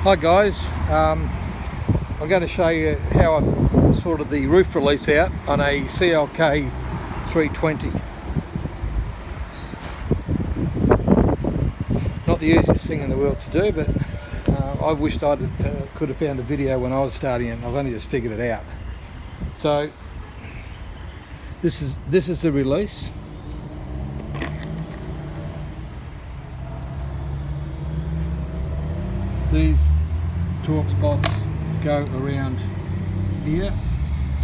Hi guys, I'm going to show you how I've sorted the roof release out on a CLK 320. Not the easiest thing in the world to do, but I wished I could have found a video when I was starting it. I've only just figured it out. So this is the release. These Torx bolts go around here,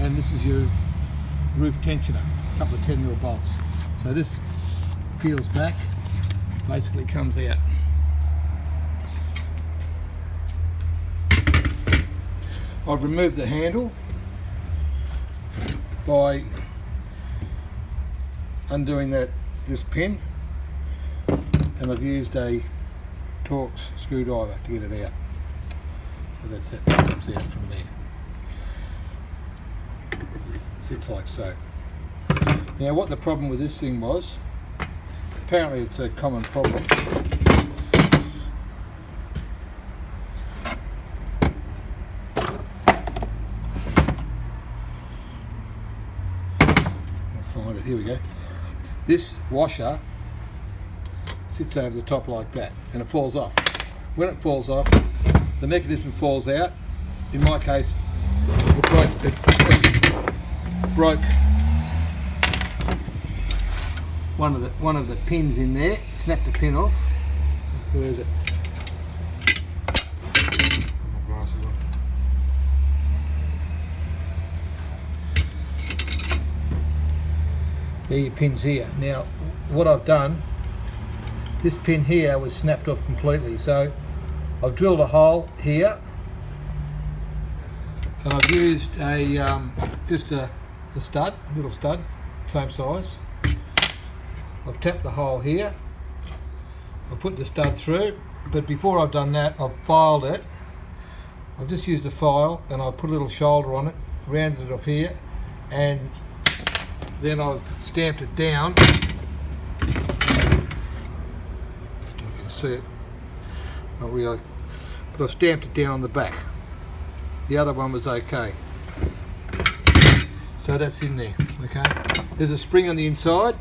and this is your roof tensioner, a couple of 10mm bolts. So this peels back, basically comes out. I've removed the handle by undoing this pin, and I've used a Torx screwdriver to get it out. So that's it, comes out from there. Sits like so. Now what the problem with this thing was, apparently it's a common problem. I'll find it, here we go. This washer sits over the top like that, and it falls off. When it falls off, the mechanism falls out. In my case, it broke one of the pins in there. Snapped the pin off. Where is it? Put my glasses on. There are your pins here. Now, what I've done, this pin here was snapped off completely, so I've drilled a hole here, and I've used just a stud, little stud, same size. I've tapped the hole here. I've put the stud through, but before I've done that, I've filed it. I've just used a file, and I've put a little shoulder on it, rounded it off here, and then I've stamped it down. See it, not really, but I've stamped it down on the back. The other one was okay, so that's in there. Okay, there's a spring on the inside.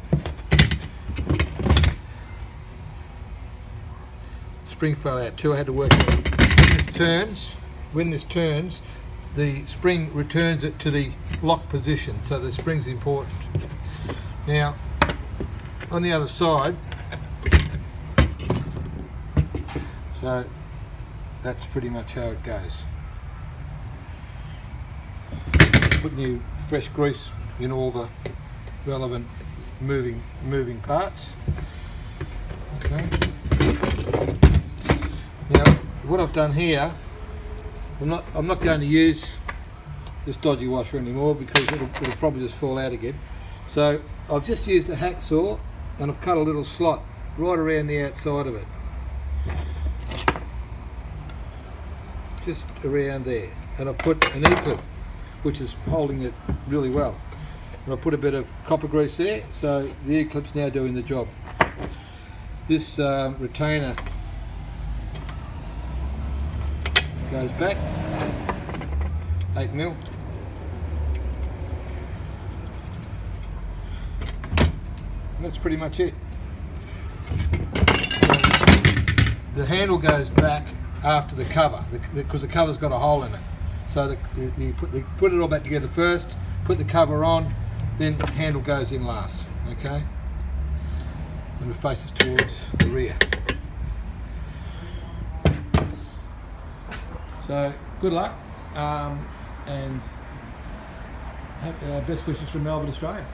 Spring fell out too, I had to work it. When this turns, the spring returns it to the lock position, so the spring's important. Now on the other side, so that's pretty much how it goes. Put new fresh grease in all the relevant moving parts. Okay. Now what I've done here, I'm not going to use this dodgy washer anymore because it'll probably just fall out again. So I've just used a hacksaw, and I've cut a little slot right around the outside of it. Just around there, and I've put an E-clip which is holding it really well, and I've put a bit of copper grease there, so the E-clip's now doing the job. This retainer goes back 8mm, and that's pretty much it. The handle goes back after the cover, because the cover's got a hole in it. So you put it all back together first, put the cover on, then the handle goes in last. Okay, and it faces towards the rear. So good luck, and best wishes from Melbourne, Australia.